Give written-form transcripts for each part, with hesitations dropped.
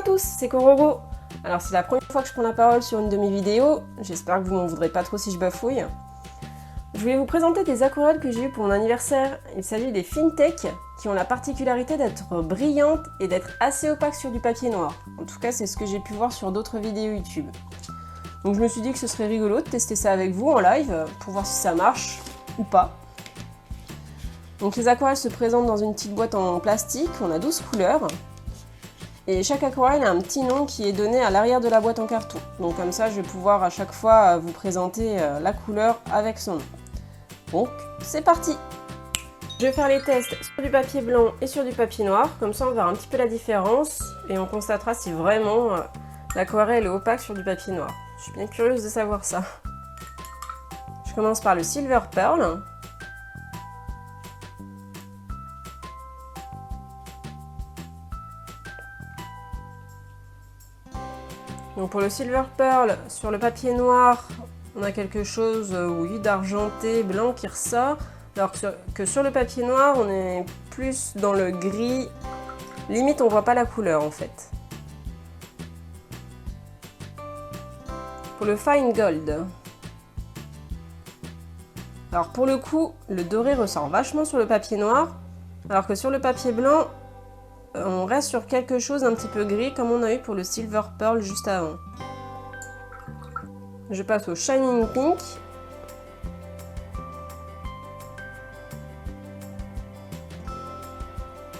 tous, c'est Korogo. Alors c'est la première fois que je prends la parole sur une de mes vidéos, j'espère que vous m'en voudrez pas trop si je bafouille. Je voulais vous présenter des aquarelles que j'ai eues pour mon anniversaire. Il s'agit des FinTech qui ont la particularité d'être brillantes et d'être assez opaques sur du papier noir. En tout cas c'est ce que j'ai pu voir sur d'autres vidéos YouTube. Donc je me suis dit que ce serait rigolo de tester ça avec vous en live pour voir si ça marche ou pas. Donc les aquarelles se présentent dans une petite boîte en plastique, on a 12 couleurs. Et chaque aquarelle a un petit nom qui est donné à l'arrière de la boîte en carton. Donc comme ça je vais pouvoir à chaque fois vous présenter la couleur avec son nom. Donc c'est parti! Je vais faire les tests sur du papier blanc et sur du papier noir, comme ça on verra un petit peu la différence et on constatera si vraiment l'aquarelle est opaque sur du papier noir. Je suis bien curieuse de savoir ça. Je commence par le Silver Pearl. Donc pour le Silver Pearl, sur le papier noir, on a quelque chose, oui, d'argenté, blanc qui ressort, alors que sur le papier noir, on est plus dans le gris, limite on voit pas la couleur en fait. Pour le Fine Gold, alors pour le coup, le doré ressort vachement sur le papier noir, alors que sur le papier blanc, on reste sur quelque chose d'un petit peu gris comme on a eu pour le Silver Pearl juste avant. Je passe au Shining Pink.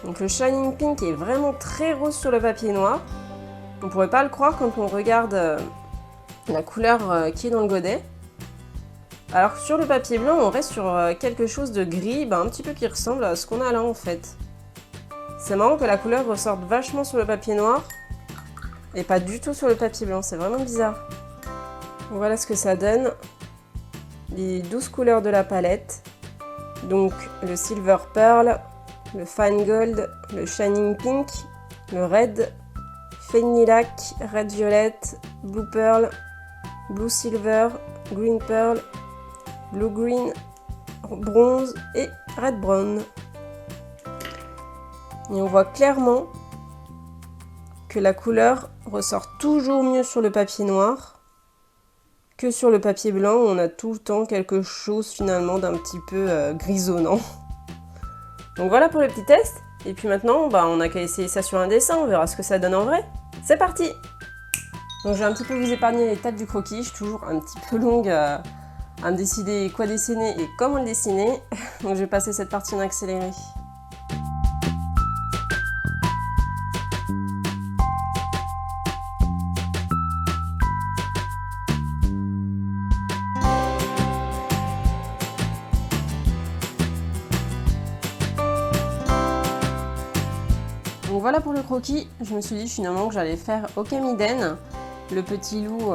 Donc le Shining Pink est vraiment très rose sur le papier noir. On pourrait pas le croire quand on regarde la couleur qui est dans le godet. Alors que sur le papier blanc, on reste sur quelque chose de gris, un petit peu qui ressemble à ce qu'on a là en fait. C'est marrant que la couleur ressorte vachement sur le papier noir et pas du tout sur le papier blanc, c'est vraiment bizarre. Voilà ce que ça donne, les 12 couleurs de la palette. Donc le Silver Pearl, le Fine Gold, le Shining Pink, le Red, Lilac, Red Violet, Blue Pearl, Blue Silver, Green Pearl, Blue Green, Bronze et Red Brown. Et on voit clairement que la couleur ressort toujours mieux sur le papier noir que sur le papier blanc où on a tout le temps quelque chose finalement d'un petit peu grisonnant. Donc voilà pour le petit test. Et puis maintenant, on n'a qu'à essayer ça sur un dessin, on verra ce que ça donne en vrai. C'est parti! Donc je vais un petit peu vous épargner l'étape du croquis, je suis toujours un petit peu longue à me décider quoi dessiner et comment le dessiner. Donc je vais passer cette partie en accéléré. Donc voilà pour le croquis, je me suis dit finalement que j'allais faire Okamiden, le petit loup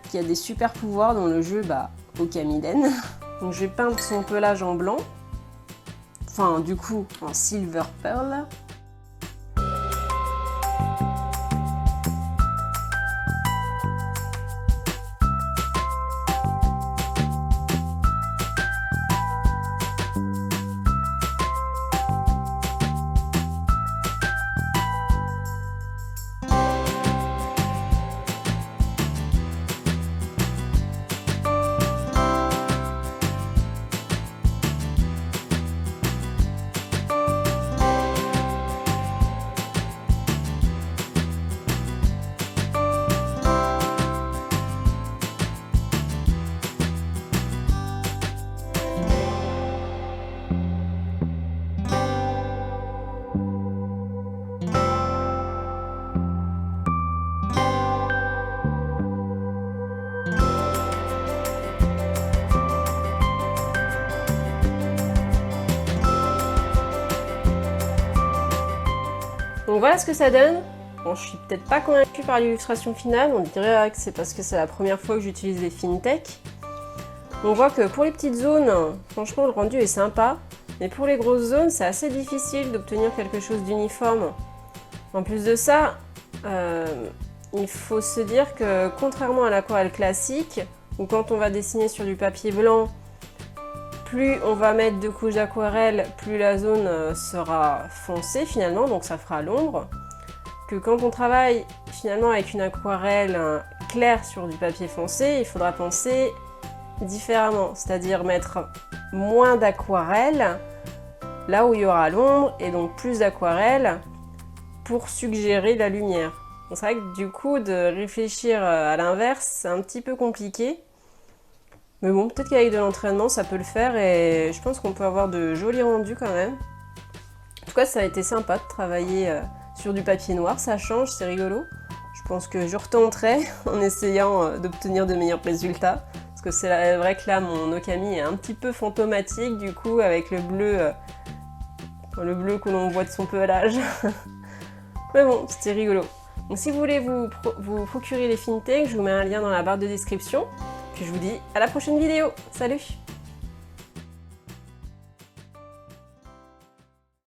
qui a des super pouvoirs dans le jeu Okamiden. Donc je vais peindre son pelage en blanc, enfin du coup en Silver Pearl. Donc voilà ce que ça donne. Bon, je suis peut-être pas convaincue par l'illustration finale, on dirait que c'est parce que c'est la première fois que j'utilise les FinTech. On voit que pour les petites zones, franchement le rendu est sympa, mais pour les grosses zones, c'est assez difficile d'obtenir quelque chose d'uniforme. En plus de ça, il faut se dire que contrairement à l'aquarelle classique, où quand on va dessiner sur du papier blanc, plus on va mettre de couches d'aquarelle, plus la zone sera foncée finalement, donc ça fera l'ombre. Que quand on travaille finalement avec une aquarelle claire sur du papier foncé, il faudra penser différemment, c'est-à-dire mettre moins d'aquarelle là où il y aura l'ombre et donc plus d'aquarelle pour suggérer la lumière. Donc c'est vrai que du coup de réfléchir à l'inverse c'est un petit peu compliqué, mais bon, peut-être qu'avec de l'entraînement ça peut le faire et je pense qu'on peut avoir de jolis rendus quand même. En tout cas ça a été sympa de travailler sur du papier noir, ça change, c'est rigolo. Je pense que je retenterai en essayant d'obtenir de meilleurs résultats. Parce que c'est vrai que là, mon Okami est un petit peu fantomatique, du coup, avec le bleu que l'on voit de son pelage. Mais bon, c'était rigolo. Donc si vous voulez vous procurer les FinTech, je vous mets un lien dans la barre de description. Puis je vous dis à la prochaine vidéo. Salut!